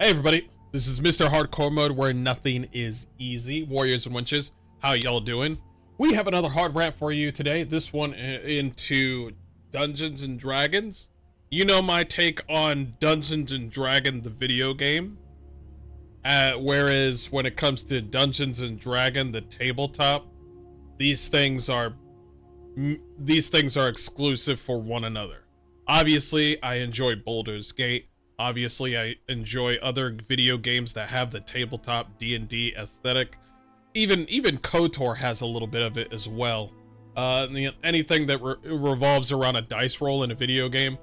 Hey everybody, this is Mr. Hardcore Mode where nothing is easy. Warriors and wenches, how y'all doing? We have another hard rant for you today. This one into Dungeons and Dragons. You know my take on Dungeons and Dragons, the video game. Whereas when it comes to Dungeons and Dragons, the tabletop, these things are exclusive for one another. Obviously, I enjoy Baldur's Gate. Obviously, I enjoy other video games that have the tabletop D&D aesthetic. Even KOTOR has a little bit of it as well. Anything that revolves around a dice roll in a video game,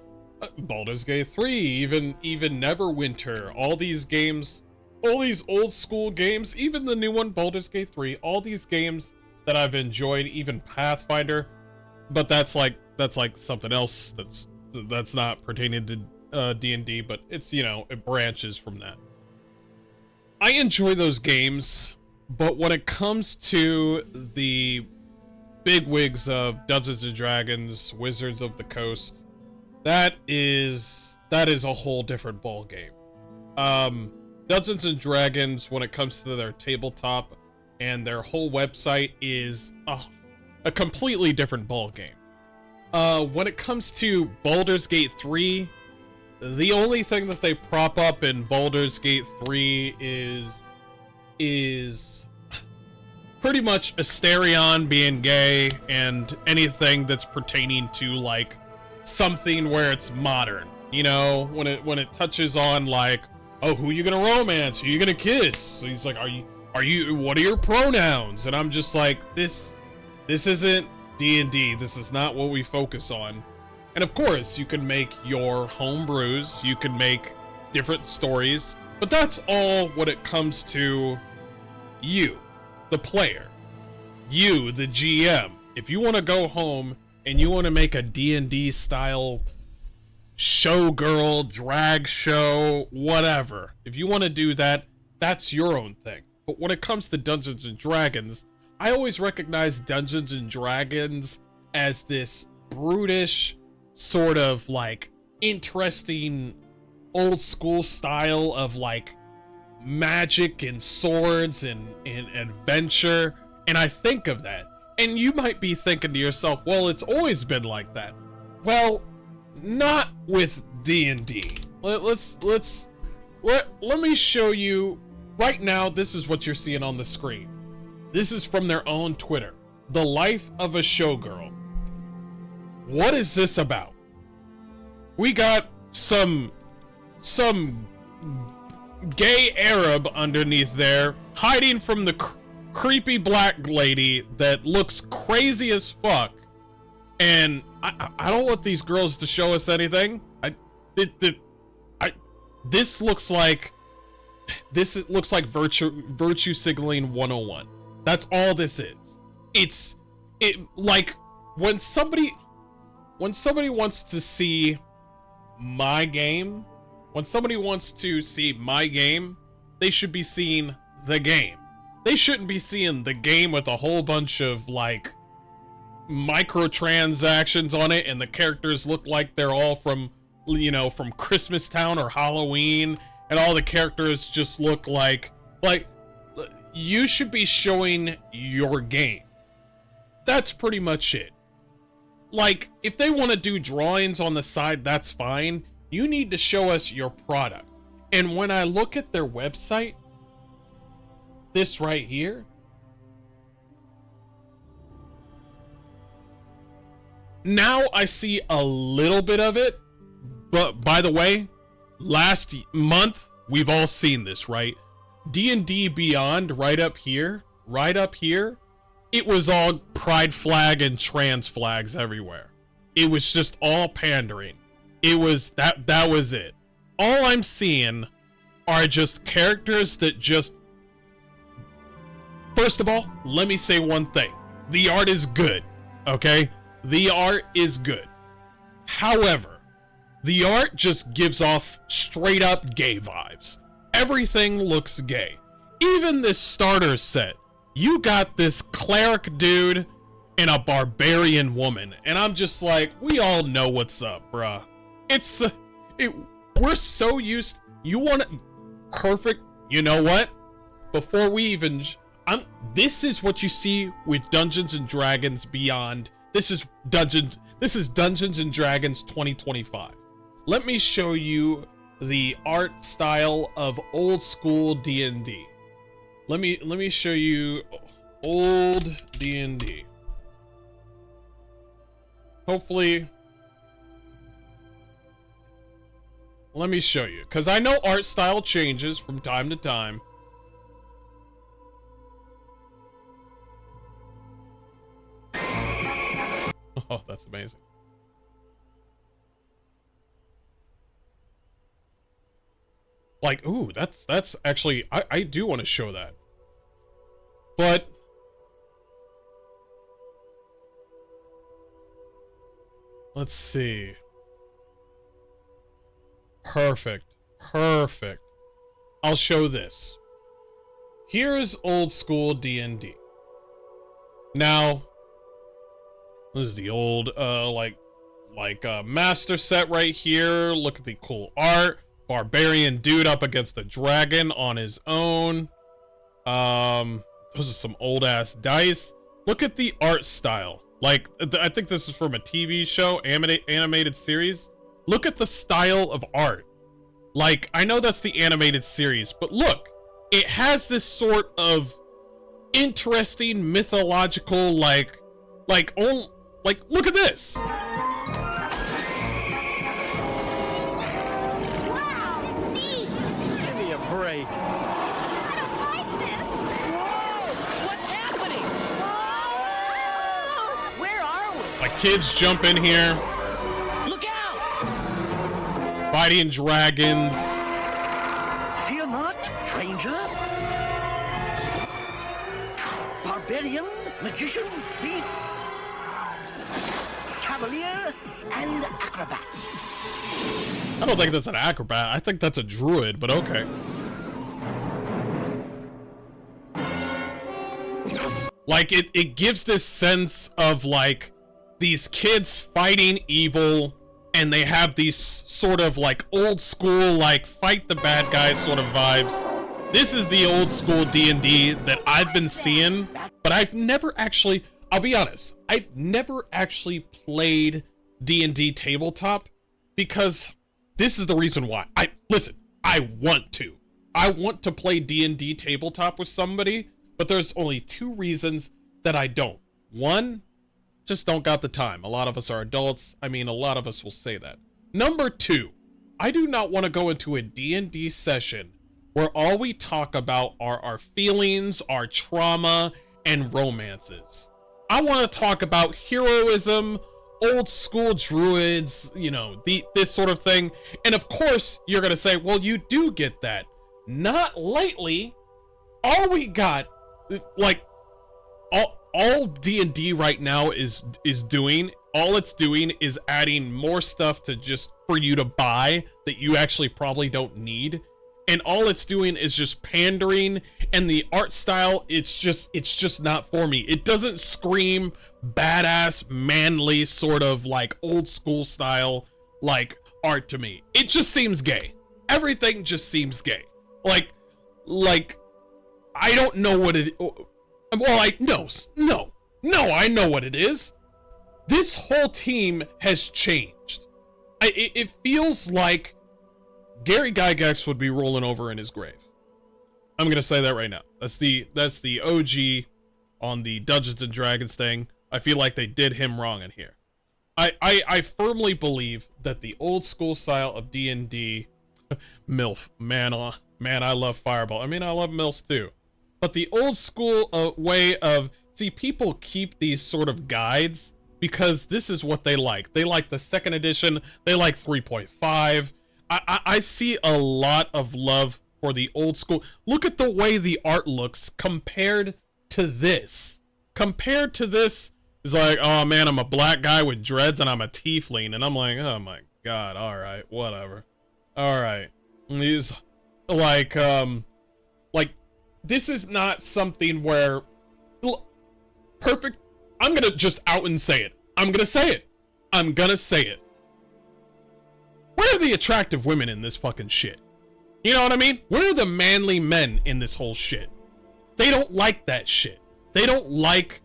Baldur's Gate 3, even Neverwinter, all these games, all these old school games, even the new one, Baldur's Gate 3, all these games that I've enjoyed, even Pathfinder, but that's like something else that's not pertaining to D&D, but it's, you know, it branches from that. I enjoy those games, but when it comes to the bigwigs of Dungeons and Dragons, Wizards of the Coast, that is a whole different ball game. Dungeons and Dragons, when it comes to their tabletop and their whole website, is a completely different ball game. When it comes to Baldur's Gate 3, the only thing that they prop up in Baldur's Gate 3 is pretty much Asterion being gay and anything that's pertaining to like something where it's modern. You know, when it touches on like, oh, who are you gonna romance? Who are you gonna kiss? So he's like, are you what are your pronouns? And I'm just like, this isn't D&D. This is not what we focus on. And of course, you can make your home brews, you can make different stories, but that's all when it comes to you, the player, you, the GM. If you want to go home and you want to make a D&D style showgirl, drag show, whatever, if you want to do that, that's your own thing. But when it comes to Dungeons and Dragons, I always recognize Dungeons and Dragons as this brutish, sort of like interesting old school style of like magic and swords and adventure, and I think of that, and you might be thinking to yourself, well, it's always been like that. Well, not with D&D. Let me show you right now. This is what you're seeing on the screen. This is from their own Twitter. The life of a showgirl. What is this about? We got some gay Arab underneath there, hiding from the creepy black lady that looks crazy as fuck. And I don't want these girls to show us anything. This looks like virtue signaling 101. That's all this is. It like when somebody wants to see my game, they should be seeing the game. They shouldn't be seeing the game with a whole bunch of like microtransactions on it and the characters look like they're all from, you know, from Christmas Town or Halloween, and all the characters just look like you should be showing your game. That's pretty much it. Like, if they want to do drawings on the side, that's fine. You need to show us your product. And when I look at their website, this right here, now I see a little bit of it. But by the way, last month, we've all seen this, right? D&D Beyond, right up here, it was all pride flag and trans flags everywhere. It was just all pandering. It was that was it. All I'm seeing are just characters that just... First of all, let me say one thing. The art is good, okay? The art is good. However, the art just gives off straight up gay vibes. Everything looks gay. Even this starter set. You got this cleric dude and a barbarian woman, and I'm just like, we all know what's up, bruh. We're so used. perfect. You know what? Before we even, this is what you see with Dungeons and Dragons Beyond. This is Dungeons and Dragons 2025. Let me show you the art style of old school D&D. Let me show you old D&D. Hopefully, let me show you, because I know art style changes from time to time. Oh, that's amazing. Like, ooh, that's actually, I do want to show that. But let's see. Perfect. I'll show this. Here's old school D&D. Now, this is the old master set right here. Look at the cool art. Barbarian dude up against the dragon on his own. Those are some old ass dice. Look at the art style. Like, I think this is from a TV show, animated series. Look at the style of art. Like, I know that's the animated series, but look, it has this sort of interesting mythological, like, look at this. Wow, neat. Give me a break. I don't like this. Whoa! What's happening? Whoa! Where are we? Like, kids jump in here. Look out! Fighting dragons. Fear not, stranger. Barbarian, magician, thief, cavalier, and acrobat. I don't think that's an acrobat. I think that's a druid, but okay. Like, it gives this sense of, like, these kids fighting evil, and they have these sort of, like, old school, like, fight the bad guys sort of vibes. This is the old school D&D that I've been seeing, but I've never actually, I'll be honest, I've never actually played D&D tabletop, because this is the reason why. Listen, I want to play D&D tabletop with somebody, but there's only two reasons that I don't. One, just don't got the time. A lot of us are adults. I mean, a lot of us will say that. Number two, I do not want to go into a D&D session where all we talk about are our feelings, our trauma, and romances. I want to talk about heroism, old school druids, you know, this sort of thing. And of course, you're going to say, well, you do get that. Not lately. All we got, like, all D&D right now is doing, all it's doing is adding more stuff to just for you to buy that you actually probably don't need. And all it's doing is just pandering, and the art style, it's just not for me. It doesn't scream badass, manly, sort of like old school style, like art to me. It just seems gay. Everything just seems gay. Like, I don't know what it, well, I know what it is. This whole team has changed. It feels like Gary Gygax would be rolling over in his grave. I'm gonna say that right now. That's the OG on the Dungeons and Dragons thing. I feel like they did him wrong in here. I firmly believe that the old school style of D&D, MILF, man, I love Fireball. I mean, I love MILFs too. But the old school way of, see, people keep these sort of guides because this is what they like. They like the second edition. They like 3.5. I see a lot of love for the old school. Look at the way the art looks compared to this. Compared to this, it's like, oh man, I'm a black guy with dreads and I'm a tiefling. And I'm like, oh my god, alright, whatever. Alright. He's like, this is not something where, perfect. I'm gonna just out and say it. I'm gonna say it. Where are the attractive women in this fucking shit? You know what I mean? Where are the manly men in this whole shit? They don't like that shit. They don't like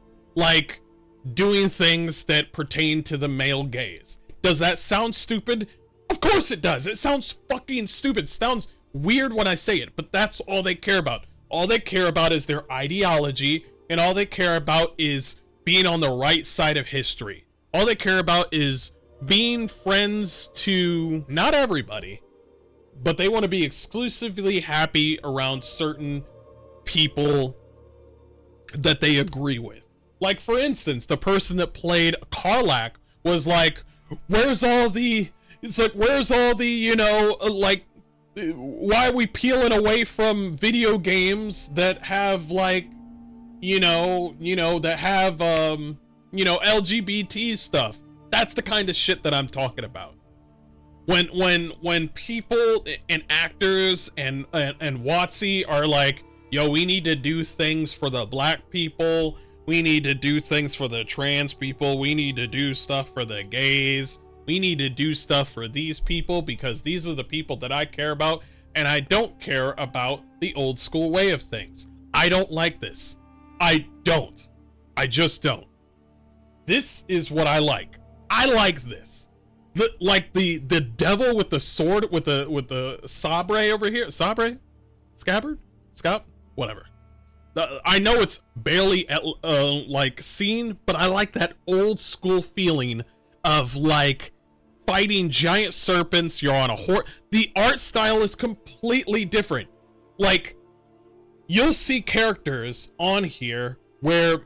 doing things that pertain to the male gaze. Does that sound stupid? Of course it does. It sounds fucking stupid. It sounds weird when I say it, but that's all they care about. All they care about is their ideology, and all they care about is being on the right side of history. All they care about is being friends to not everybody, but they want to be exclusively happy around certain people that they agree with. Like, for instance, the person that played Karlach was like, where's all the, you know, like, why are we peeling away from video games that have, like, that have, LGBT stuff? That's the kind of shit that I'm talking about. When people and actors and WotC are like, yo, we need to do things for the black people, we need to do things for the trans people, we need to do stuff for the gays, we need to do stuff for these people because these are the people that I care about, and I don't care about the old school way of things. I don't like this. I don't. I just don't. This is what I like. I like this. The devil with the sword, with the sabre over here. Sabre? Scabbard? Scalp? Whatever. I know it's barely like seen, but I like that old school feeling of like fighting giant serpents. You're on a horse. The art style is completely different. Like, you'll see characters on here where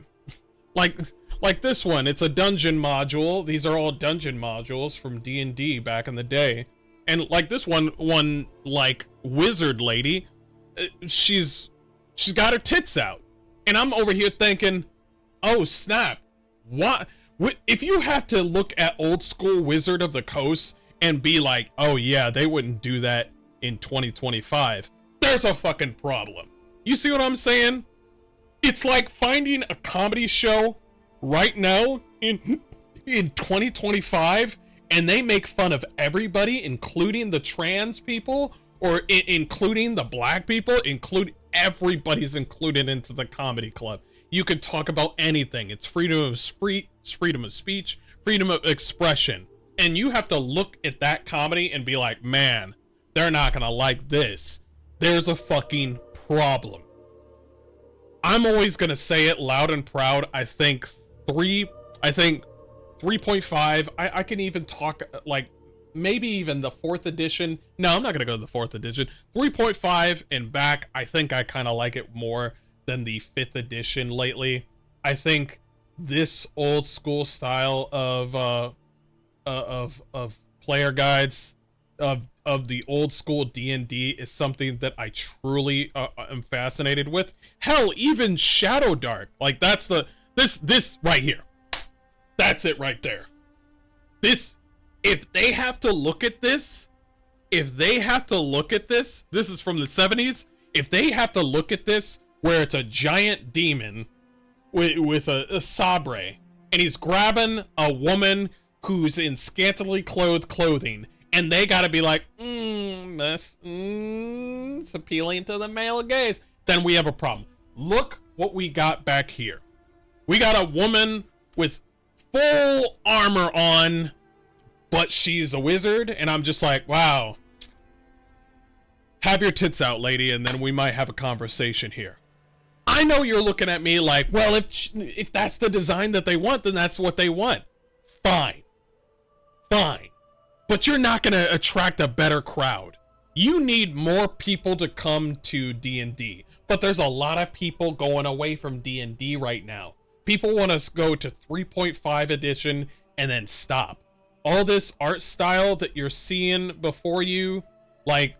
like this one, it's a dungeon module. These are all dungeon modules from D&D back in the day. And like this one like wizard lady, she's got her tits out. And I'm over here thinking, oh snap. What if you have to look at old school Wizard of the Coast and be like, oh yeah, they wouldn't do that in 2025. There's a fucking problem. You see what I'm saying? It's like finding a comedy show right now in 2025 and they make fun of everybody, including the trans people, or including the black people, everybody's included into the comedy club. You can talk about anything. It's freedom of speech, freedom of expression. And you have to look at that comedy and be like, man, they're not gonna like this. There's a fucking problem. I'm always gonna say it loud and proud. I think 3.5. I can even talk like maybe even the 4th edition. No, I'm not gonna go to the 4th edition. 3.5 and back, I think I kind of like it more than the 5th edition lately. I think this old school style of player guides of the old school D&D is something that I truly am fascinated with. Hell, even Shadowdark, like that's this right here. That's it right there. This, if they have to look at this, this is from the 70s. If they have to look at this where it's a giant demon with a sabre and he's grabbing a woman who's in scantily clothed clothing, and they gotta be like, it's appealing to the male gaze, then we have a problem. Look what we got back here. We got a woman with full armor on, but she's a wizard, and I'm just like, wow. Have your tits out, lady, and then we might have a conversation here. I know you're looking at me like, well, if that's the design that they want, then that's what they want. Fine. But you're not gonna attract a better crowd. You need more people to come to D&D, but there's a lot of people going away from D&D right now. People want to go to 3.5 edition and then stop. All this art style that you're seeing before you, like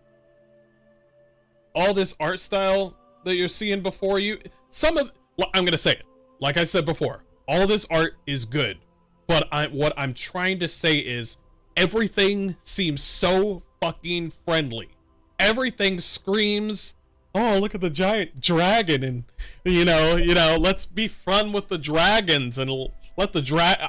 all this art style that you're seeing before you, I'm gonna say it, like I said before, all this art is good, but what I'm trying to say is everything seems so fucking friendly. Everything screams, oh, look at the giant dragon, and you know, let's be fun with the dragons, and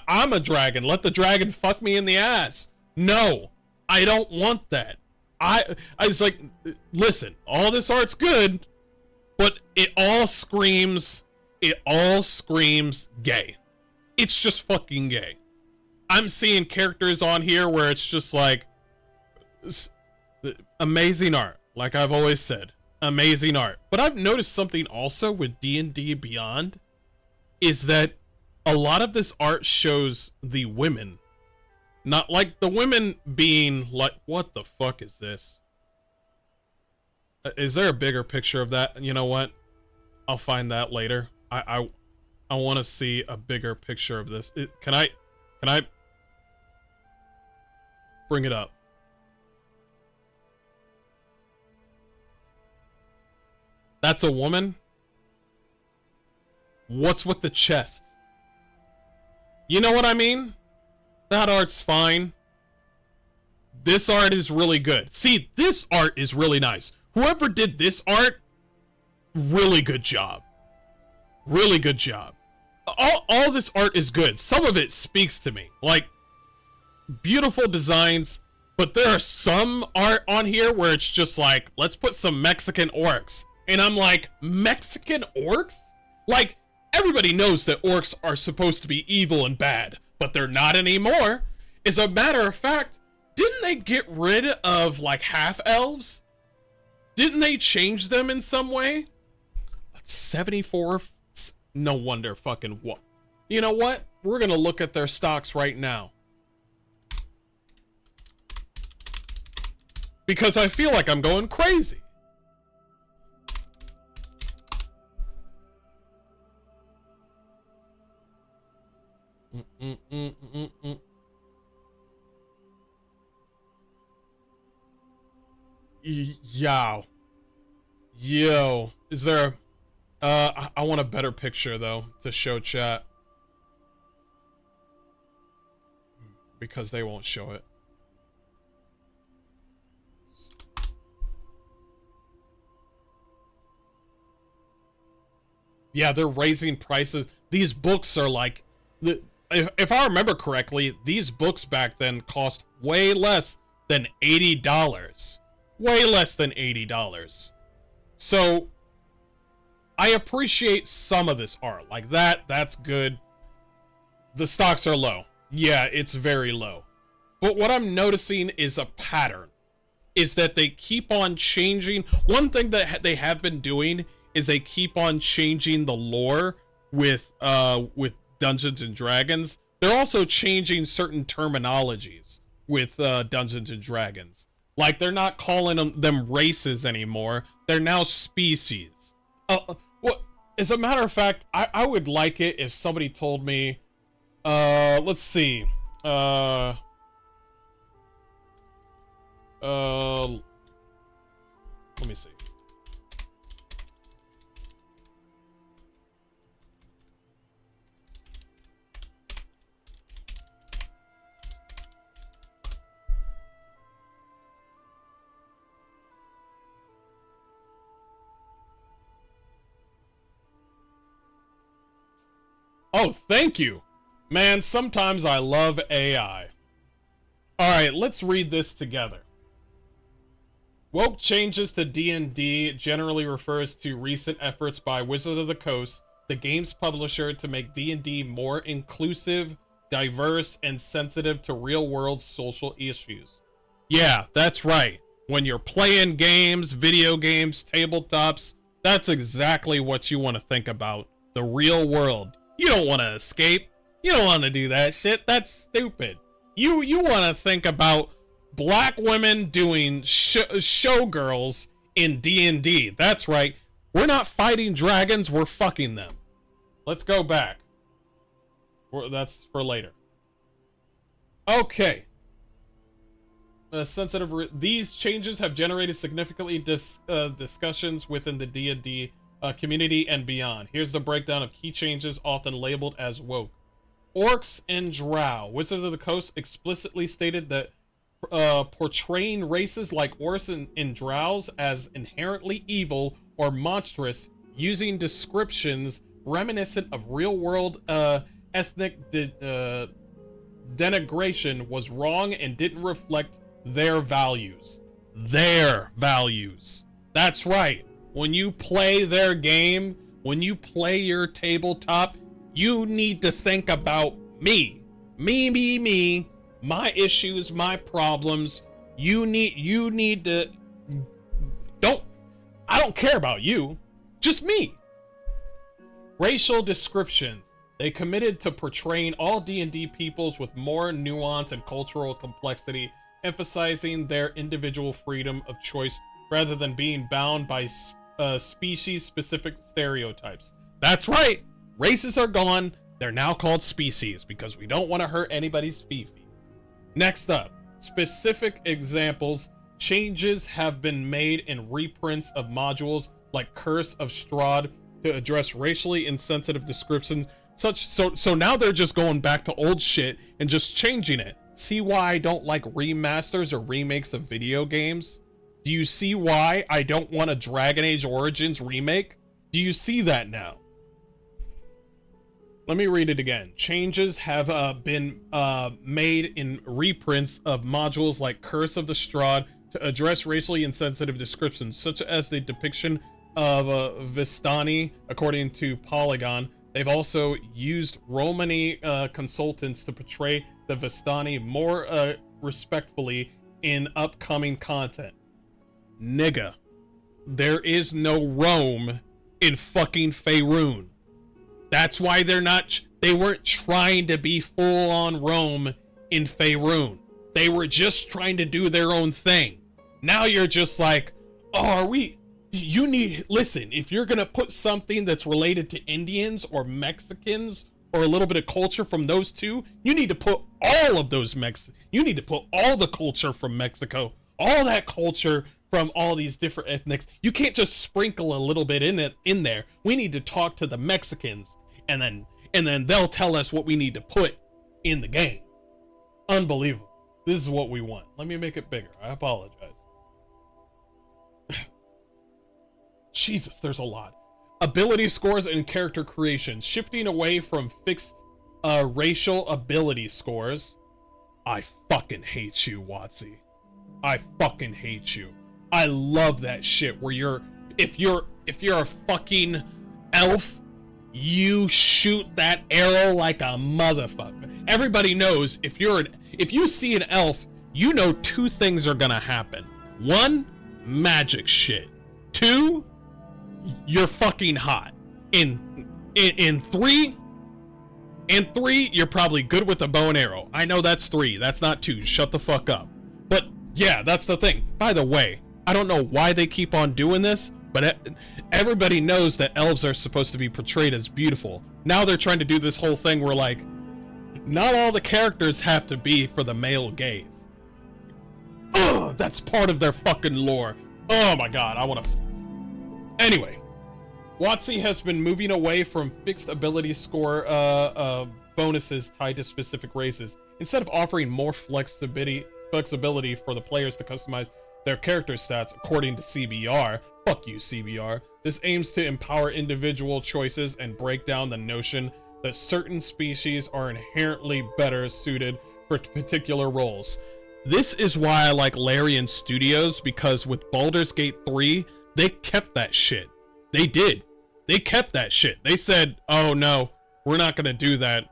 I'm a dragon, let the dragon fuck me in the ass. No, I don't want that. I was like, listen, all this art's good, but it all screams gay. It's just fucking gay. I'm seeing characters on here where it's just like amazing art, like I've always said, amazing art. But I've noticed something also with D&D Beyond is that a lot of this art shows the women, not like the women being like, what the fuck is this? Is there a bigger picture of that? You know what? I'll find that later. I want to see a bigger picture of this. Can I bring it up? That's a woman? What's with the chest? You know what I mean? That art's fine. This art is really good. See, this art is really nice. Whoever did this art, really good job. Really good job. All this art is good. Some of it speaks to me. Like, beautiful designs, but there are some art on here where it's just like, let's put some Mexican orcs. And I'm like, Mexican orcs? Like, everybody knows that orcs are supposed to be evil and bad, but they're not anymore. As a matter of fact, didn't they get rid of, like, half-elves? Didn't they change them in some way? 74? No wonder fucking what. You know what? We're gonna look at their stocks right now. Because I feel like I'm going crazy. Yo, is there I want a better picture though to show chat, because they won't show it. Yeah, they're raising prices. These books are like, if I remember correctly, these books back then cost way less than $80. Way less than $80. So I appreciate some of this art. Like that's good. The stocks are low. Yeah, it's very low. But what I'm noticing is a pattern. Is that they keep on changing. One thing that they have been doing is they keep on changing the lore with Dungeons and Dragons. They're also changing certain terminologies with Dungeons and Dragons. Like, they're not calling them races anymore. They're now species. Well, as a matter of fact, I would like it if somebody told me, let's see, let me see. Oh, thank you. Man, sometimes I love AI. Alright, let's read this together. Woke changes to D&D generally refers to recent efforts by Wizard of the Coast, the game's publisher, to make D&D more inclusive, diverse, and sensitive to real-world social issues. Yeah, that's right. When you're playing games, video games, tabletops, that's exactly what you want to think about. The real world. You don't want to escape. You don't want to do that shit. That's stupid. You want to think about black women doing showgirls in D&D. That's right. We're not fighting dragons. We're fucking them. Let's go back. That's for later. Okay. These changes have generated significantly discussions within the D&D community and beyond. Here's the breakdown of key changes often labeled as woke. Orcs and Drow. Wizard of the Coast explicitly stated that portraying races like orcs and drows as inherently evil or monstrous using descriptions reminiscent of real-world ethnic denigration was wrong and didn't reflect their values. their values. That's right. When you play their game, when you play your tabletop, you need to think about me. Me, my issues, my problems. You need to I don't care about you, just me. Racial descriptions. They committed to portraying all D&D peoples with more nuance and cultural complexity, emphasizing their individual freedom of choice rather than being bound by species-specific stereotypes. That's right, races are gone. They're now called species because we don't want to hurt anybody's feces. Next up, specific examples. Changes have been made in reprints of modules like Curse of Strahd to address racially insensitive descriptions. So now they're just going back to old shit and just changing it. See why I don't like remasters or remakes of video games? Do you see why I don't want a Dragon Age Origins remake? Do you see that now? Let me read it again. Changes have been made in reprints of modules like Curse of the Strahd to address racially insensitive descriptions, such as the depiction of Vistani, according to Polygon. They've also used Romani consultants to portray the Vistani more respectfully in upcoming content. Nigga, there is no Rome in fucking Faerun. That's why they weren't trying to be full on Rome in Faerun. They were just trying to do their own thing. Now you're just like, oh, listen, if you're gonna put something that's related to Indians or Mexicans or a little bit of culture from those two, you need to put all of those you need to put all the culture from Mexico, all that culture from all these different ethnics. You can't just sprinkle a little bit in there. We need to talk to the Mexicans and then they'll tell us what we need to put in the game. Unbelievable. This is what we want. Let me make it bigger. I apologize. Jesus, there's a lot. Ability scores and character creation. Shifting away from fixed racial ability scores. I fucking hate you, Watsy. I fucking hate you. I love that shit where if you're a fucking elf, you shoot that arrow like a motherfucker. Everybody knows if you see an elf, you know two things are gonna happen. One, magic shit. Two, you're fucking hot. In three, you're probably good with a bow and arrow. I know that's three. That's not two. Shut the fuck up. But yeah, that's the thing. By the way, I don't know why they keep on doing this, but everybody knows that elves are supposed to be portrayed as beautiful. Now they're trying to do this whole thing where like, not all the characters have to be for the male gaze. Ugh, that's part of their fucking lore. Oh my god, Anyway, WotC has been moving away from fixed ability score bonuses tied to specific races. Instead of offering more flexibility for the players to customize their character stats according to CBR. Fuck you, CBR. This aims to empower individual choices and break down the notion that certain species are inherently better suited for particular roles. This is why I like Larian Studios, because with Baldur's Gate 3, they kept that shit. They did. They kept that shit. They said, oh no, we're not gonna do that.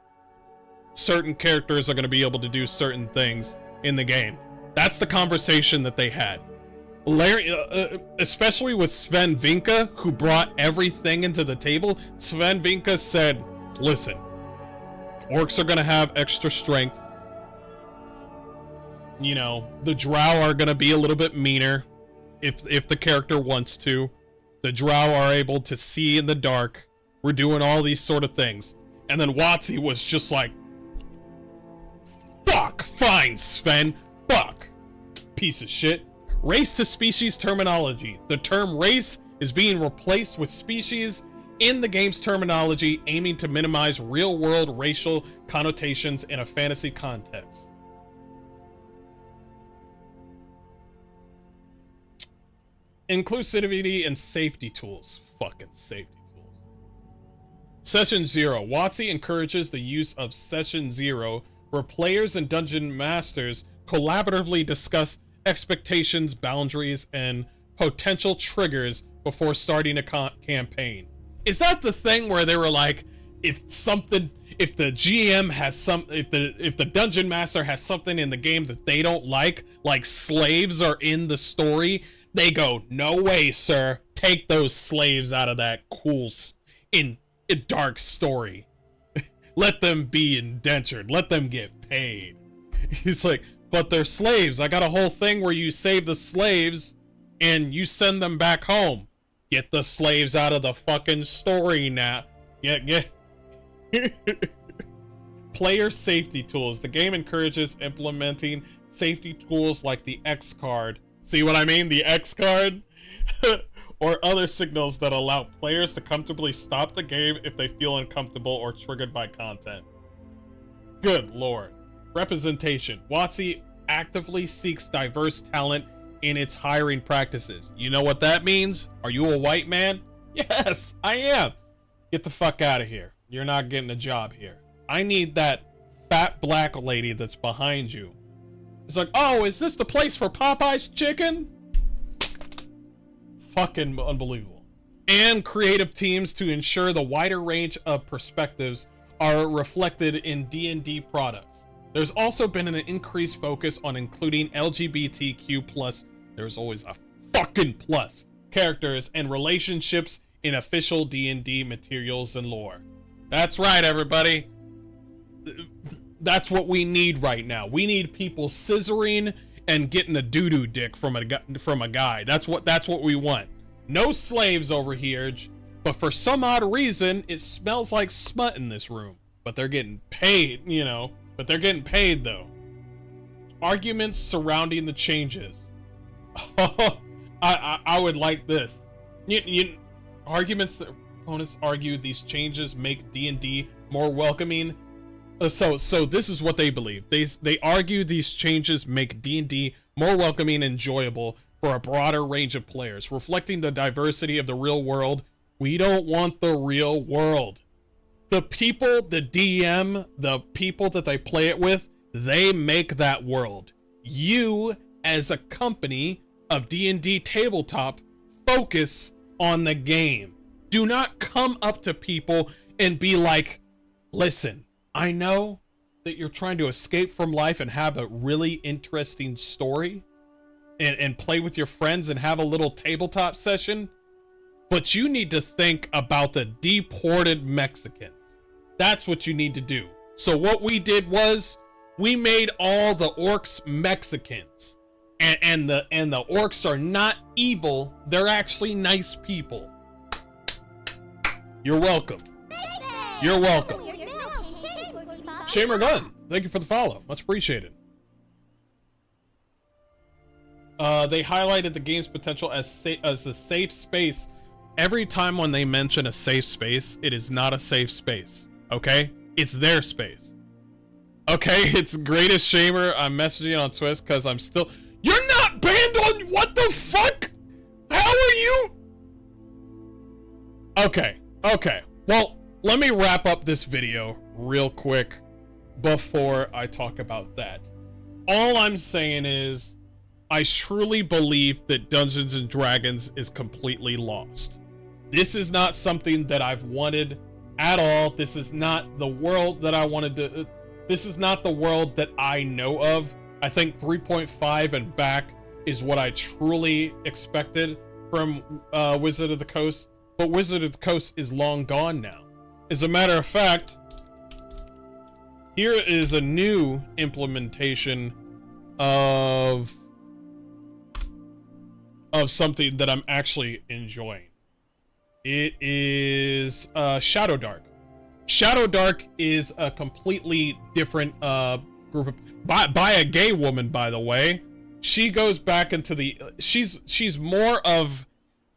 Certain characters are gonna be able to do certain things in the game. That's the conversation that they had. Especially with Sven Vinka, who brought everything into the table. Sven Vinka said, listen, orcs are gonna have extra strength. You know, the drow are gonna be a little bit meaner if the character wants to. The drow are able to see in the dark. We're doing all these sort of things. And then WotC was just like, fuck, fine, Sven, fuck. Piece of shit. Race to species terminology. The term race is being replaced with species in the game's terminology, aiming to minimize real-world racial connotations in a fantasy context. Inclusivity and safety tools. Fucking safety tools. Session 0. WotC encourages the use of Session 0, where players and dungeon masters collaboratively discuss expectations, boundaries, and potential triggers before starting a campaign. Is that the thing where they were like, if the GM has if the dungeon master has something in the game that they don't like slaves are in the story, they go, no way, sir, take those slaves out of that cool in a dark story. Let them be indentured, let them get paid. He's like, but they're slaves. I got a whole thing where you save the slaves and you send them back home. Get the slaves out of the fucking story now. Get Player safety tools. The game encourages implementing safety tools like the X card. See what I mean? The X card? Or other signals that allow players to comfortably stop the game if they feel uncomfortable or triggered by content. Good lord. Representation. WotC actively seeks diverse talent in its hiring practices. You know what that means? Are you a white man? Yes, I am. Get the fuck out of here. You're not getting a job here. I need that fat black lady that's behind you. It's like, oh, is this the place for Popeye's chicken? Fucking unbelievable. And creative teams to ensure the wider range of perspectives are reflected in D&D products. There's also been an increased focus on including LGBTQ+, there's always a fucking plus, characters and relationships in official D&D materials and lore. That's right, everybody. That's what we need right now. We need people scissoring and getting a doo-doo dick from a guy. That's what we want. No slaves over here, but for some odd reason, it smells like smut in this room. But they're getting paid, you know. But they're getting paid though. Arguments surrounding the changes. I would like this. Arguments that opponents argue these changes make D&D more welcoming. So this is what they believe. They argue these changes make D&D more welcoming and enjoyable for a broader range of players, reflecting the diversity of the real world. We don't want the real world. The people, the DM, the people that they play it with, they make that world. You, as a company of D&D tabletop, focus on the game. Do not come up to people and be like, listen, I know that you're trying to escape from life and have a really interesting story and play with your friends and have a little tabletop session, but you need to think about the deported Mexicans. That's what you need to do. So what we did was we made all the orcs Mexicans, and the orcs are not evil. They're actually nice people. You're welcome. You're welcome. Shamer Gunn, thank you for the follow. Much appreciated. They highlighted the game's potential as a safe space. Every time when they mention a safe space, it is not a safe space. Okay? It's their space. Okay? It's greatest shamer. I'm messaging on Twitch because I'm still... You're not banned on... What the fuck? How are you... Okay. Okay. Well, let me wrap up this video real quick before I talk about that. All I'm saying is I truly believe that Dungeons and Dragons is completely lost. This is not something that I've wanted at all. This is not the world that I wanted to... This is not the world that I know of. I think 3.5 and back is what I truly expected from Wizard of the Coast. But Wizard of the Coast is long gone now. As a matter of fact, here is a new implementation of something that I'm actually enjoying. It is Shadowdark. Shadowdark is a completely different group of, by a gay woman, by the way. She goes back into the she's more of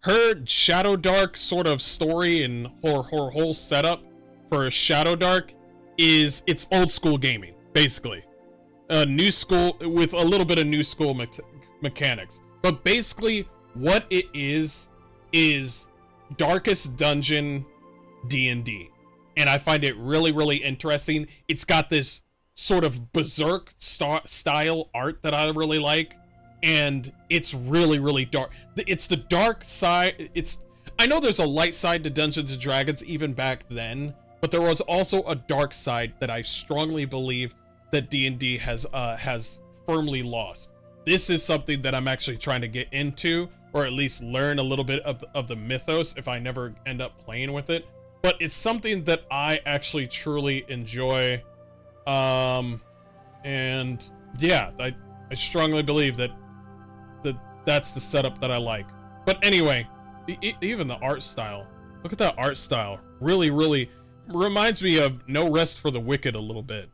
her Shadowdark sort of story, and her whole setup for Shadowdark is it's old school gaming, basically. New school with a little bit of new school mechanics. But basically what it is Darkest Dungeon D&D. And I find it really, really interesting. It's got this sort of berserk style art that I really like. and it's really, really dark. It's the dark side. I know there's a light side to Dungeons and Dragons even back then, but there was also a dark side that I strongly believe that D&D has firmly lost. This is something that I'm actually trying to get into, or at least learn a little bit of the mythos if I never end up playing with it. But it's something that I actually truly enjoy. And yeah, I strongly believe that's the setup that I like. But anyway, even the art style. Look at that art style. Really, really reminds me of No Rest for the Wicked a little bit.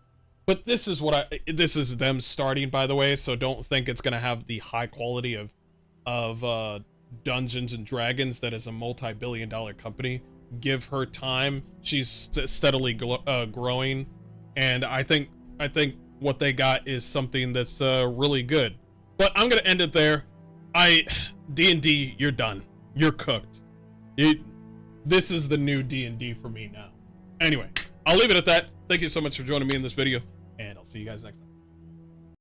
But this is this is them starting, by the way, so don't think it's gonna have the high quality of Dungeons and Dragons that is a multi-billion-dollar company. Give her time. She's steadily growing, and I think what they got is something that's really good. But I'm gonna end it there. D&D, you're done. You're cooked. This is the new D&D for me now. Anyway, I'll leave it at that. Thank you so much for joining me in this video, and I'll see you guys next time.